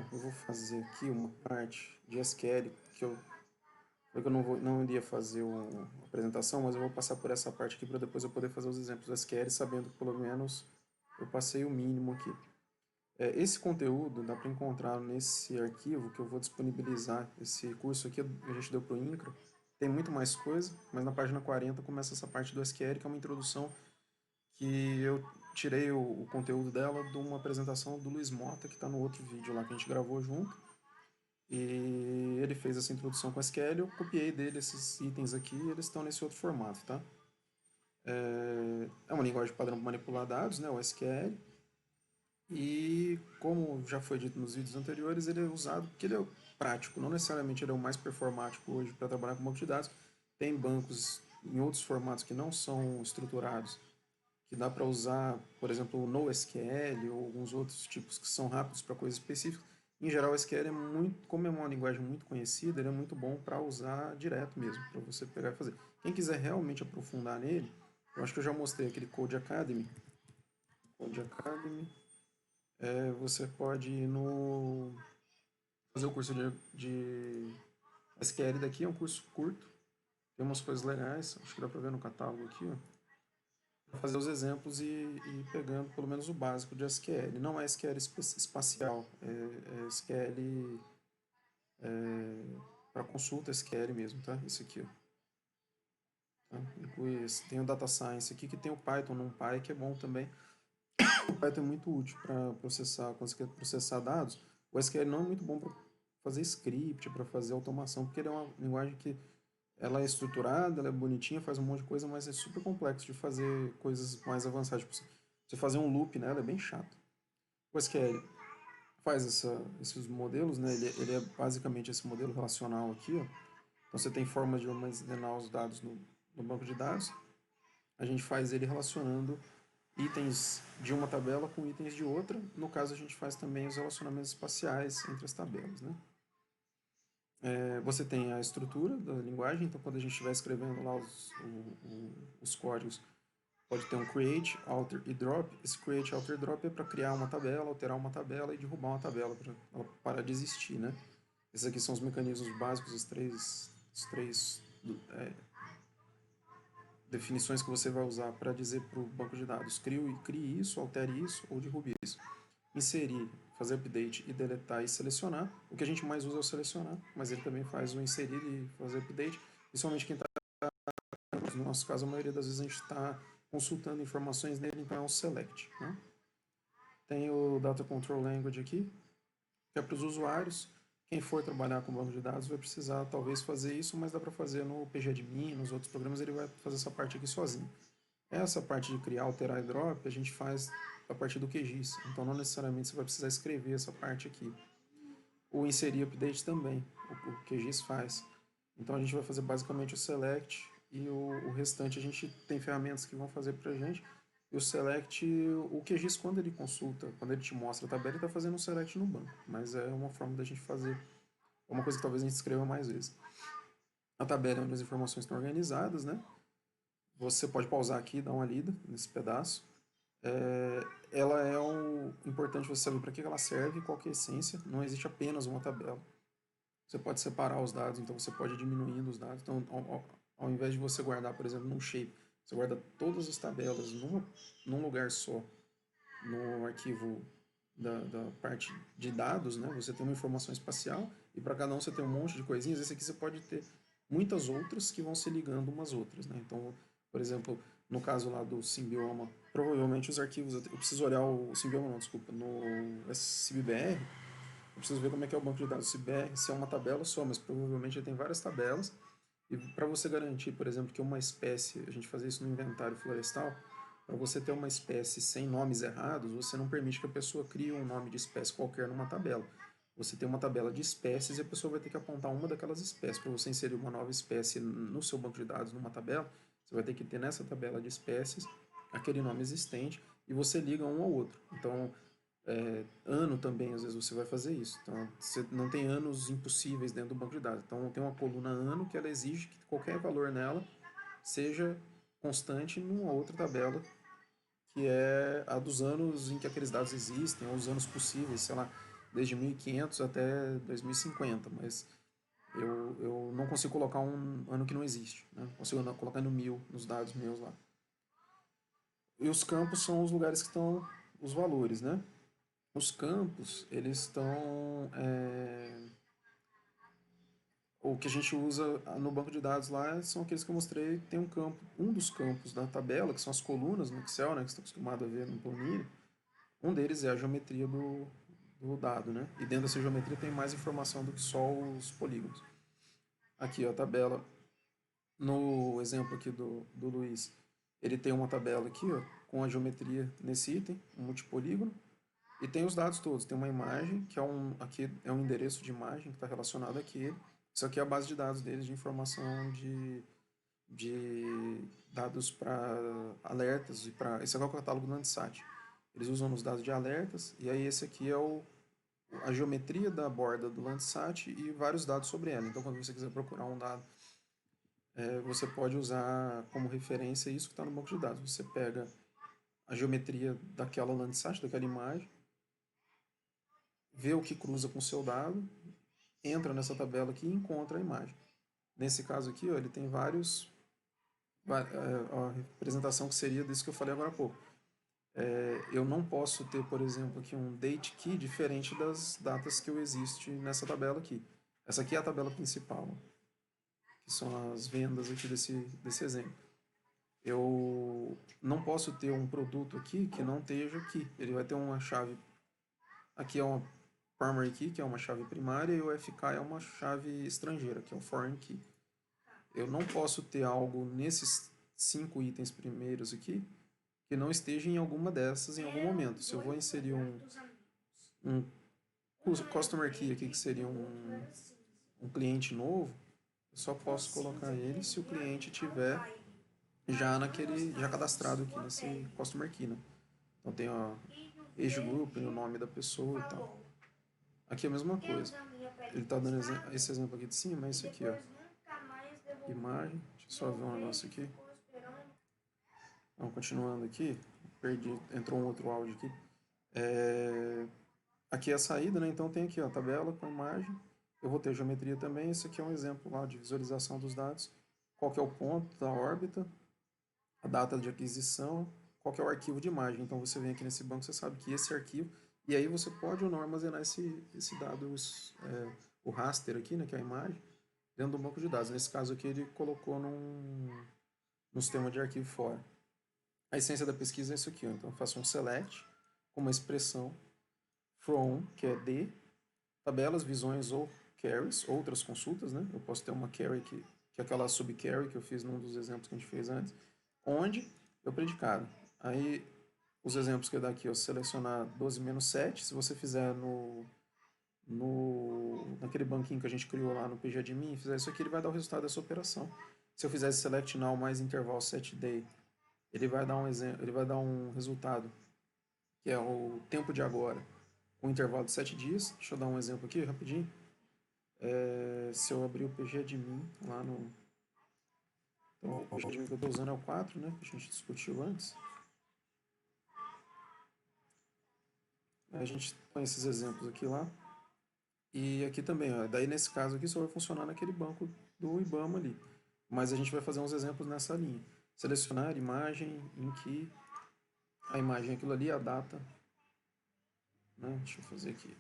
Então, eu vou fazer aqui uma parte de SQL que eu não iria fazer uma apresentação, mas eu vou passar por essa parte aqui para depois eu poder fazer os exemplos do SQL, sabendo que pelo menos eu passei o mínimo aqui. Esse conteúdo dá para encontrar nesse arquivo que eu vou disponibilizar. Esse curso aqui a gente deu para o INCRA. Tem muito mais coisa, mas na página 40 começa essa parte do SQL, que é uma introdução que eu tirei o conteúdo dela de uma apresentação do Luiz Mota, que está no outro vídeo lá que a gente gravou junto. E ele fez essa introdução com SQL, eu copiei dele esses itens aqui e eles estão nesse outro formato, tá? É uma linguagem padrão para manipular dados, né, o SQL. E como já foi dito nos vídeos anteriores, ele é usado porque ele é prático, não necessariamente ele é o mais performático hoje para trabalhar com banco de dados. Tem bancos em outros formatos que não são estruturados, que dá para usar, por exemplo, o NoSQL ou alguns outros tipos que são rápidos para coisas específicas. Em geral, o SQL é muito, como é uma linguagem muito conhecida, ele é muito bom para usar direto mesmo, para você pegar e fazer. Quem quiser realmente aprofundar nele, eu acho que eu já mostrei aquele Code Academy. Code Academy. Você pode ir no fazer o curso de SQL daqui, é um curso curto, tem umas coisas legais, acho que dá para ver no catálogo aqui, ó. Fazer os exemplos e pegando pelo menos o básico de SQL. Não é SQL espacial, é SQL para consulta SQL mesmo, tá? Esse aqui, ó. Tá? Inclui esse. Tem o Data Science aqui, que tem o Python, NumPy, que é bom também. O Python é muito útil para processar, quando você quer processar dados. O SQL não é muito bom para fazer script, para fazer automação, porque ele é uma linguagem que ela é estruturada, ela é bonitinha, faz um monte de coisa, mas é super complexo de fazer coisas mais avançadas. Tipo, você fazer um loop nela é bem chato. O SQL faz esses modelos, né? Ele é basicamente esse modelo relacional aqui, ó. Então você tem formas de armazenar os dados no banco de dados. A gente faz ele relacionando itens de uma tabela com itens de outra. No caso, a gente faz também os relacionamentos espaciais entre as tabelas, né? Você tem a estrutura da linguagem, então quando a gente estiver escrevendo lá os códigos, pode ter um create, alter e drop. Esse create, alter e drop é para criar uma tabela, alterar uma tabela e derrubar uma tabela para ela parar de existir, né? Esses aqui são os mecanismos básicos, os três definições que você vai usar para dizer para o banco de dados crie isso, altere isso ou derrube isso. Inserir, fazer update e deletar e selecionar. O que a gente mais usa é o selecionar, mas ele também faz o inserir e fazer update. Principalmente quem está, no nosso caso, a maioria das vezes a gente está consultando informações nele, então é um select. Né? Tem o Data Control Language aqui, que é para os usuários. Quem for trabalhar com banco de dados vai precisar talvez fazer isso, mas dá para fazer no PGAdmin, nos outros programas ele vai fazer essa parte aqui sozinho. Essa parte de criar, alterar e drop a gente faz a partir do QGIS, então não necessariamente você vai precisar escrever essa parte aqui. O inserir update também, o QGIS faz. Então a gente vai fazer basicamente o select e o restante a gente tem ferramentas que vão fazer para a gente. E o select, o QGIS quando ele consulta, quando ele te mostra a tabela, ele está fazendo um select no banco. Mas é uma forma da gente fazer, é uma coisa que talvez a gente escreva mais vezes. A tabela é onde as informações estão organizadas, né? Você pode pausar aqui e dar uma lida nesse pedaço. Ela é importante você saber para que ela serve e qual que é a essência. Não existe apenas uma tabela. Você pode separar os dados, então você pode ir diminuindo os dados. Então, ao invés de você guardar, por exemplo, num shape, você guarda todas as tabelas num lugar só, no arquivo da parte de dados, né? Você tem uma informação espacial e para cada um você tem um monte de coisinhas. Esse aqui você pode ter muitas outras que vão se ligando umas outras, né? Então, por exemplo, no caso lá do Symbioma, provavelmente os arquivos, eu preciso olhar o Symbioma, não, desculpa, no SBR, eu preciso ver como é que é o banco de dados do CBR, se é uma tabela só, mas provavelmente ele tem várias tabelas. E para você garantir, por exemplo, que uma espécie, a gente fazer isso no inventário florestal, para você ter uma espécie sem nomes errados, você não permite que a pessoa crie um nome de espécie qualquer numa tabela. Você tem uma tabela de espécies e a pessoa vai ter que apontar uma daquelas espécies. Para você inserir uma nova espécie no seu banco de dados, numa tabela, você vai ter que ter nessa tabela de espécies aquele nome existente e você liga um ao outro. Então, ano também, às vezes você vai fazer isso. Então, você não tem anos impossíveis dentro do banco de dados. Então, tem uma coluna ano que ela exige que qualquer valor nela seja constante numa outra tabela, que é a dos anos em que aqueles dados existem, ou os anos possíveis, sei lá. desde 1500 até 2050, mas eu não consigo colocar um ano que não existe, né? Consigo colocar no 1000, nos dados meus lá. E os campos são os lugares que estão os valores, né? Os campos, eles estão... o que a gente usa no banco de dados lá são aqueles que eu mostrei. Tem um campo, um dos campos da tabela, que são as colunas no Excel, né? Que você está acostumado a ver no planilha. Um deles é a geometria do dado, né? E dentro dessa geometria tem mais informação do que só os polígonos. Aqui, ó, a tabela. No exemplo aqui do Luiz, ele tem uma tabela aqui, ó, com a geometria nesse item, um multipolígono, e tem os dados todos. Tem uma imagem, que aqui é um endereço de imagem que está relacionado àquele. Isso aqui é a base de dados deles de informação de dados para alertas. Esse aqui é o catálogo do Landsat. Eles usam os dados de alertas, e aí esse aqui é a geometria da borda do Landsat e vários dados sobre ela. Então, quando você quiser procurar um dado, você pode usar como referência isso que está no banco de dados. Você pega a geometria daquela Landsat, daquela imagem, vê o que cruza com o seu dado, entra nessa tabela aqui e encontra a imagem. Nesse caso aqui, ó, ele tem a representação que seria disso que eu falei agora há pouco. Eu não posso ter, por exemplo, aqui um date key diferente das datas que eu existe nessa tabela aqui. Essa aqui é a tabela principal, que são as vendas aqui desse exemplo. Eu não posso ter um produto aqui que não esteja aqui. Ele vai ter uma chave. Aqui é uma primary key, que é uma chave primária, e o FK é uma chave estrangeira, que é o foreign key. Eu não posso ter algo nesses 5 itens primeiros aqui que não esteja em alguma dessas em algum momento. Se eu vou inserir um customer key aqui, que seria um cliente novo, eu só posso colocar ele se o cliente tiver já cadastrado aqui nesse customer key, né? Então tem a age group, o nome da pessoa e tal. Aqui é a mesma coisa. Ele está dando esse exemplo aqui de cima, é esse aqui, ó. Imagem. Deixa eu só ver um negócio aqui. Então, continuando aqui, entrou um outro áudio aqui. Aqui é a saída, né? Então tem aqui ó, a tabela com a imagem. Eu vou ter geometria também. Esse aqui é um exemplo lá de visualização dos dados. Qual que é o ponto da órbita, a data de aquisição, qual que é o arquivo de imagem. Então você vem aqui nesse banco, você sabe que esse arquivo, e aí você pode ou não armazenar esse dado, o raster aqui, né, que é a imagem, dentro do banco de dados. Nesse caso aqui ele colocou no sistema de arquivo fora. A essência da pesquisa é isso aqui, ó. Então eu faço um select com uma expressão from, que é de, tabelas, visões ou carries, outras consultas, né? Eu posso ter uma carry que é aquela subcarry que eu fiz num dos exemplos que a gente fez antes, onde eu predicado. Aí os exemplos que eu dar aqui, eu selecionar 12 menos 7, se você fizer naquele banquinho que a gente criou lá no PGAdmin, fizer isso aqui, ele vai dar o resultado dessa operação. Se eu fizesse select now mais intervalo set day, ele vai dar um resultado que é o tempo de agora, com um intervalo de 7 dias. Deixa eu dar um exemplo aqui rapidinho. Se eu abrir o PGAdmin lá no... Então, o PGAdmin que eu estou usando é o 4, né, que a gente discutiu antes. A gente põe esses exemplos aqui lá. E aqui também, ó, daí nesse caso aqui só vai funcionar naquele banco do IBAMA ali. Mas a gente vai fazer uns exemplos nessa linha. Selecionar imagem em que a imagem é aquilo ali, a data. Né? Deixa eu fazer aqui.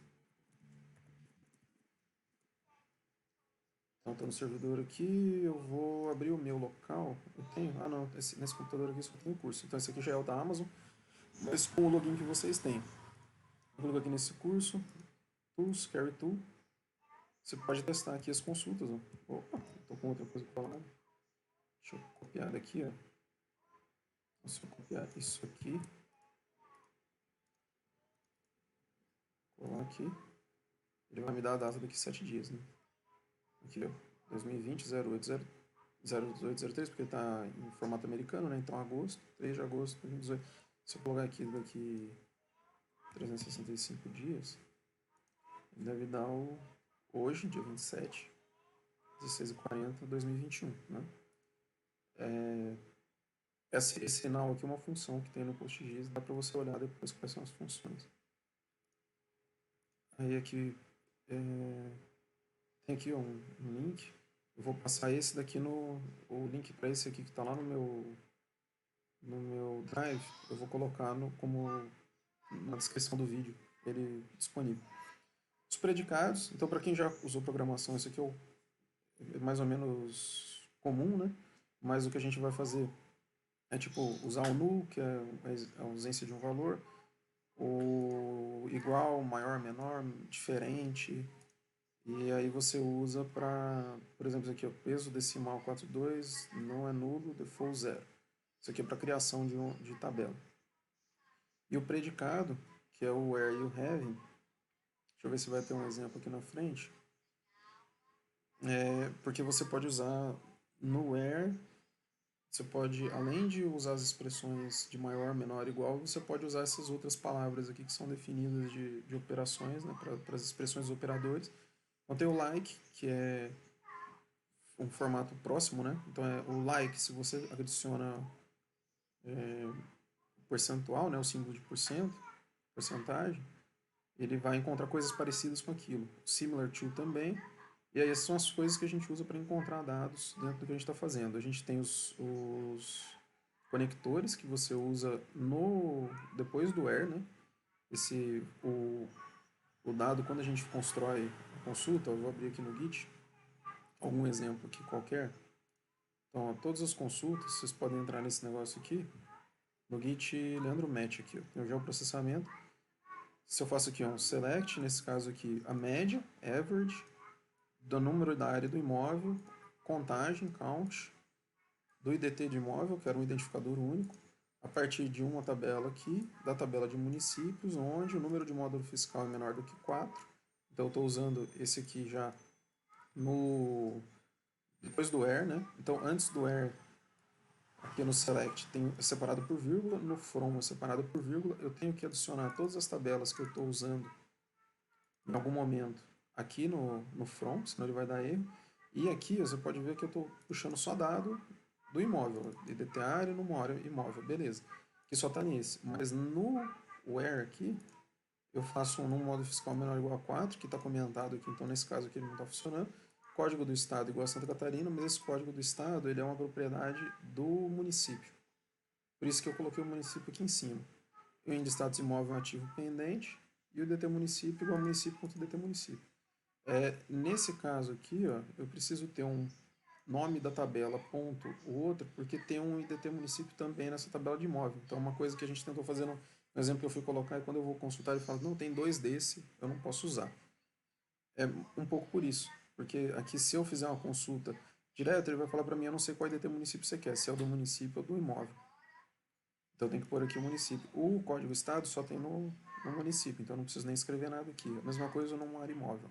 Então está no servidor aqui, eu vou abrir o meu local. Eu tenho, não, nesse computador aqui só tem curso. Então esse aqui já é o da Amazon, mas com o login que vocês têm. Vou colocar aqui nesse curso, Tools, Carry Tool. Você pode testar aqui as consultas. Ó. Opa, estou com outra coisa para falar. Deixa eu copiar daqui, ó. Se eu copiar isso aqui, colar aqui, ele vai me dar a data daqui 7 dias, né? Aqui, ó, 2020, 0803, porque está em formato americano, né? Então, agosto, 3 de agosto de 2018. Se eu colocar aqui daqui 365 dias, deve dar hoje, dia 27, 16h40, 2021, né? Esse sinal aqui é uma função que tem no PostGIS, dá para você olhar depois quais são as funções. Aí aqui tem aqui um link. Eu vou passar esse daqui o link para esse aqui que está lá no meu Drive. Eu vou colocar como na descrição do vídeo, ele disponível. Os predicados, então para quem já usou programação, esse aqui é mais ou menos comum, né? Mas o que a gente vai fazer é tipo usar o null, que é a ausência de um valor, o igual, maior, menor, diferente, e aí você usa para, por exemplo, isso aqui, ó, peso decimal 42 não é nulo, default zero. Isso aqui é para criação de tabela. E o predicado, que é o where e o having, deixa eu ver se vai ter um exemplo aqui na frente, porque você pode usar no where, você pode, além de usar as expressões de maior, menor, igual, você pode usar essas outras palavras aqui que são definidas de operações, né, para as expressões dos operadores. Então tem o like, que é um formato próximo, né? Então é o like, se você adiciona o percentual, né, o símbolo de porcentagem, ele vai encontrar coisas parecidas com aquilo. Similar to também. E aí essas são as coisas que a gente usa para encontrar dados dentro do que a gente está fazendo. A gente tem os conectores que você usa depois do where, né? O dado, quando a gente constrói a consulta, eu vou abrir aqui no Git, algum exemplo aqui qualquer. Então, ó, todas as consultas, vocês podem entrar nesse negócio aqui, no Git Leandro Match aqui, ó, tem o geoprocessamento. Se eu faço aqui um select, nesse caso aqui, a média, average, do número da área do imóvel, contagem, count, do IDT de imóvel, que era um identificador único, a partir de uma tabela aqui, da tabela de municípios, onde o número de módulo fiscal é menor do que 4. Então eu estou usando esse aqui já depois do where, né? Então antes do where, aqui no select é separado por vírgula, no from é separado por vírgula, eu tenho que adicionar todas as tabelas que eu estou usando em algum momento aqui no from, senão ele vai dar erro. E aqui você pode ver que eu estou puxando só dado do imóvel, IDT área no imóvel, beleza. Que só está nesse. Mas no where aqui, eu faço num modo fiscal menor ou igual a 4, que está comentado aqui, então nesse caso aqui ele não está funcionando. Código do estado igual a Santa Catarina, mas esse código do estado ele é uma propriedade do município. Por isso que eu coloquei o município aqui em cima. O índice de status imóvel é um ativo pendente e o DT município igual a município.dt município. Nesse caso aqui, ó, eu preciso ter um nome da tabela, ponto, o outro, porque tem um IDT município também nessa tabela de imóvel. Então, uma coisa que a gente tentou fazer no exemplo que eu fui colocar é quando eu vou consultar e falo, não, tem dois desse, eu não posso usar. É um pouco por isso, porque aqui se eu fizer uma consulta direto, ele vai falar para mim, eu não sei qual IDT município você quer, se é o do município ou do imóvel. Então tem que pôr aqui o município. O código estado só tem no município, então não preciso nem escrever nada aqui. A mesma coisa no área imóvel.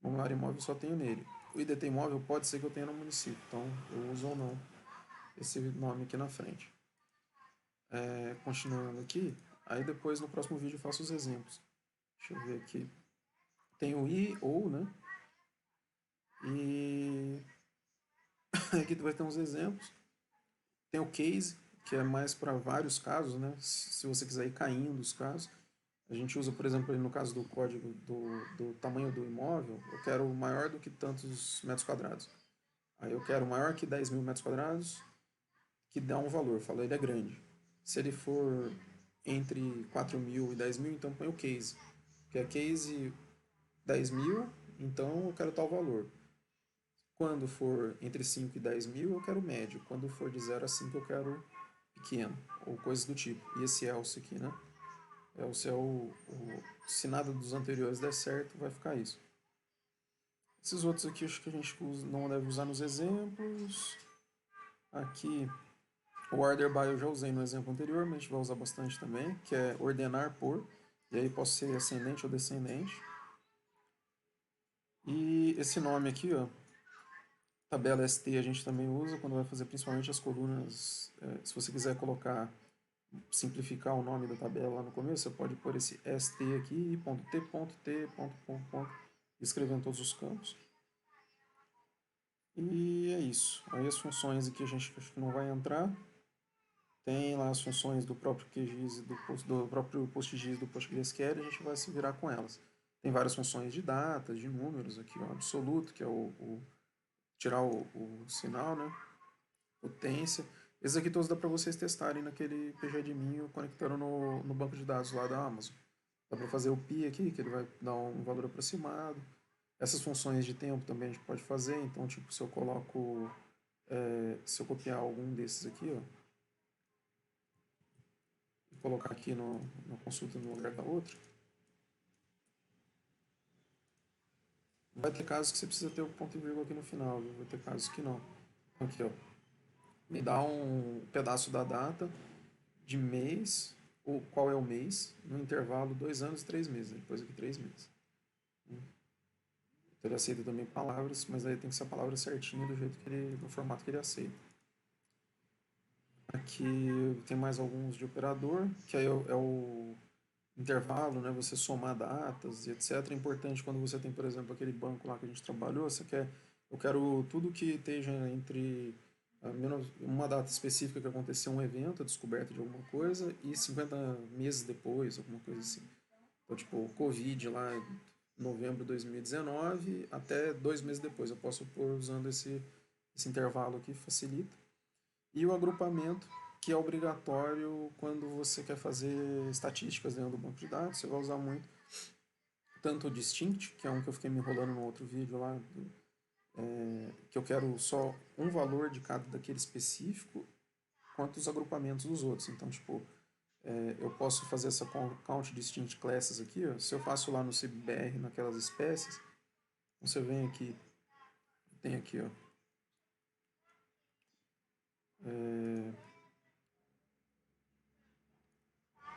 No área imóvel só tenho nele. O IDT imóvel pode ser que eu tenha no município, então eu uso ou não esse nome aqui na frente. Continuando aqui, aí depois no próximo vídeo eu faço os exemplos. Deixa eu ver aqui. Tem o i ou, né? E aqui vai ter uns exemplos. Tem o case, que é mais para vários casos, né? Se você quiser ir caindo os casos. A gente usa, por exemplo, no caso do código do tamanho do imóvel, eu quero maior do que tantos metros quadrados. Aí eu quero maior que 10 mil metros quadrados, que dá um valor, falo, ele é grande. Se ele for entre 4 mil e 10 mil, então põe o case. Que é case 10 mil, então eu quero tal valor. Quando for entre 5 e 10 mil, eu quero médio. Quando for de 0 a 5, eu quero pequeno, ou coisas do tipo. E esse else aqui, né? Se nada dos anteriores der certo, vai ficar isso. Esses outros aqui acho que a gente não deve usar nos exemplos. Aqui, o order by eu já usei no exemplo anterior, mas a gente vai usar bastante também, que é ordenar por. E aí posso ser ascendente ou descendente. E esse nome aqui, ó, tabela ST a gente também usa quando vai fazer principalmente as colunas. Se você quiser simplificar o nome da tabela lá no começo, você pode pôr esse ST aqui, ponto T, ponto T, ponto, escrevendo todos os campos. E é isso. Aí as funções aqui a gente acho que não vai entrar. Tem lá as funções do próprio QGIS, do próprio PostGIS do PostgreSQL, a gente vai se virar com elas. Tem várias funções de datas, de números aqui, o absoluto, que é tirar o sinal, né? Potência. Esses aqui todos dá para vocês testarem naquele PGAdmin conectando no banco de dados lá da Amazon. Dá para fazer o pi aqui, que ele vai dar um valor aproximado. Essas funções de tempo também a gente pode fazer. Então, tipo, se eu coloco, se eu copiar algum desses aqui, ó, e colocar aqui na consulta no lugar da outra, vai ter casos que você precisa ter o ponto e vírgula aqui no final, viu? Vai ter casos que não. Aqui, ó, me dá um pedaço da data de mês, ou qual é o mês, no intervalo 2 anos e 3 meses, depois aqui 3 meses. Então ele aceita também palavras, mas aí tem que ser a palavra certinha do jeito que ele, no formato que ele aceita. Aqui tem mais alguns de operador, que aí é o intervalo, né? Você somar datas e etc. É importante quando você tem, por exemplo, aquele banco lá que a gente trabalhou, eu quero tudo que esteja entre uma data específica que aconteceu um evento, a descoberta de alguma coisa, e 50 meses depois, alguma coisa assim. Então, tipo, o Covid lá em novembro de 2019 até 2 meses depois. Eu posso pôr usando esse intervalo aqui, facilita. E o agrupamento, que é obrigatório quando você quer fazer estatísticas dentro do banco de dados. Você vai usar muito tanto o distinct, que é um que eu fiquei me enrolando no outro vídeo lá, que eu quero só um valor de cada daquele específico, quanto os agrupamentos dos outros. Então, tipo, eu posso fazer essa count distinct classes aqui, ó. Se eu faço lá no CBR, naquelas espécies, você vem aqui, tem aqui, ó,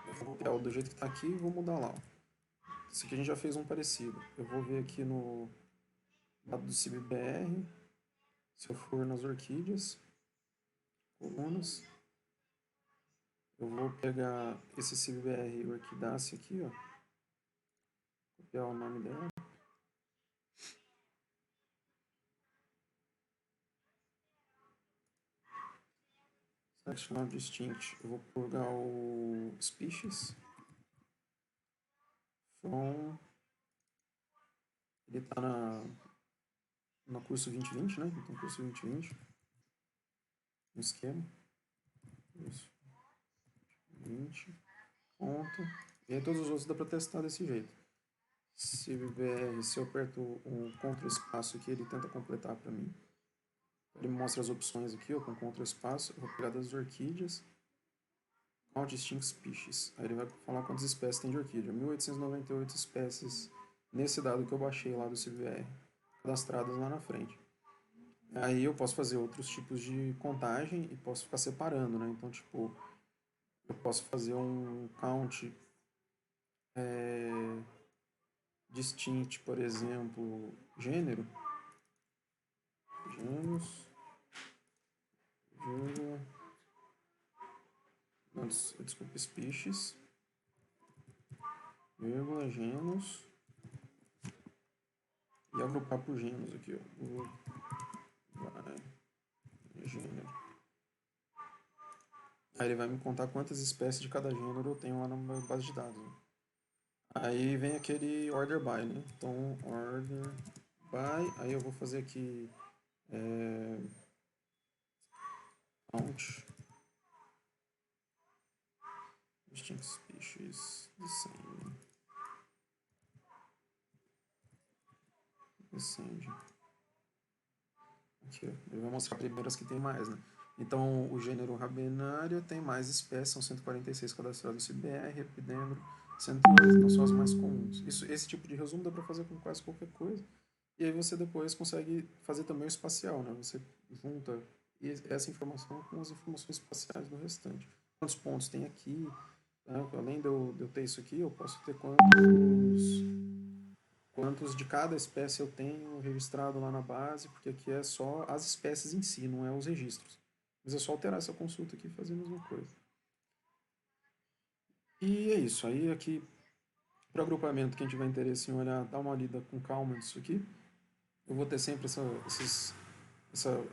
eu vou copiar do jeito que está aqui e vou mudar lá. Ó. Esse aqui a gente já fez um parecido. Eu vou ver aqui no lado do CBR, se eu for nas orquídeas, colunas, eu vou pegar esse CBR orquidácea aqui, ó, copiar o nome dela. Selecionar o distinct. Eu vou pegar o species from. Ele está no curso 2020, né? Então, curso 2020. Um esquema. Isso. 20. Ponto. E aí todos os outros dá para testar desse jeito. Se eu aperto um Ctrl espaço aqui, ele tenta completar para mim. Ele mostra as opções aqui, ó, com Ctrl espaço. Eu vou pegar das orquídeas. Count distinct species. Aí ele vai falar quantas espécies tem de orquídea. 1898 espécies nesse dado que eu baixei lá do CVR, cadastradas lá na frente. Aí eu posso fazer outros tipos de contagem e posso ficar separando, né? Então, tipo, eu posso fazer um count distinct, por exemplo, gênero, gêneros, vírgula, desculpa, species, vírgula, gêneros, e agrupar por gêneros aqui, ó. Gênero. Aí ele vai me contar quantas espécies de cada gênero eu tenho lá na minha base de dados. Né? Aí vem aquele order by, né? Então, order by, aí eu vou fazer aqui count distinct species descend. Aqui, ó. Ele vai mostrar primeiro as que tem mais, né? Então, o gênero Rabenaria tem mais espécies, são 146 cadastradas no CBR, Epidendro 108, então são as mais comuns. Esse tipo de resumo dá para fazer com quase qualquer coisa. E aí você depois consegue fazer também o espacial, né? Você junta essa informação com as informações espaciais do restante. Quantos pontos tem aqui? Né? Além de eu ter isso aqui, eu posso ter quantos de cada espécie eu tenho registrado lá na base, porque aqui é só as espécies em si, não é os registros. Mas é só alterar essa consulta aqui e fazer a mesma coisa. E é isso. Aí aqui, para o agrupamento, quem tiver interesse em olhar, dá uma lida com calma nisso aqui. Eu vou ter sempre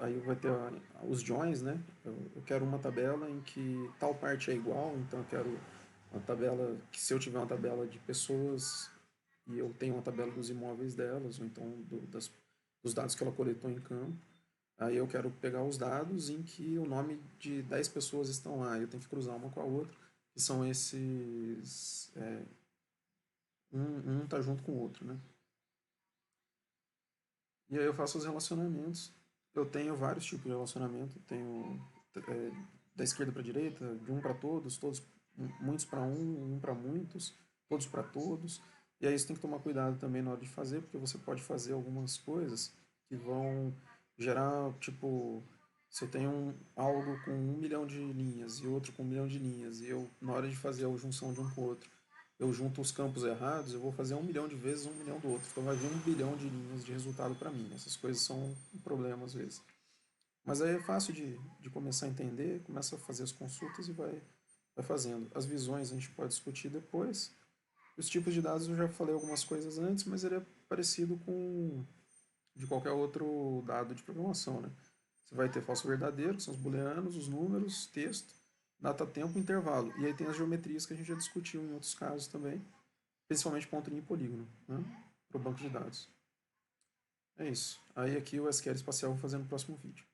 aí vai ter os joins, né? Eu quero uma tabela em que tal parte é igual, então eu quero uma tabela que se eu tiver uma tabela de pessoas e eu tenho uma tabela dos imóveis delas, ou então dos dados que ela coletou em campo. Aí eu quero pegar os dados em que o nome de 10 pessoas estão lá, eu tenho que cruzar uma com a outra, que são esses. Um tá junto com o outro, né? E aí eu faço os relacionamentos. Eu tenho vários tipos de relacionamento. Eu tenho é, da esquerda para a direita, de um para todos, muitos para um para muitos, todos para todos. E aí você tem que tomar cuidado também na hora de fazer, porque você pode fazer algumas coisas que vão gerar, tipo, se eu tenho algo com 1 milhão de linhas e outro com 1 milhão de linhas, e eu, na hora de fazer a junção de um com o outro, eu junto os campos errados, eu vou fazer 1 milhão de vezes 1 milhão do outro. Então vai vir 1 bilhão de linhas de resultado para mim. Essas coisas são um problema às vezes. Mas aí é fácil de começar a entender, começa a fazer as consultas e vai fazendo. As visões a gente pode discutir depois. Os tipos de dados eu já falei algumas coisas antes, mas ele é parecido com de qualquer outro dado de programação, né? Você vai ter falso verdadeiro, que são os booleanos, os números, texto, data, tempo, intervalo. E aí tem as geometrias que a gente já discutiu em outros casos também, principalmente ponto, linha e polígono, né? Para o banco de dados. É isso. Aí aqui o SQL espacial eu vou fazer no próximo vídeo.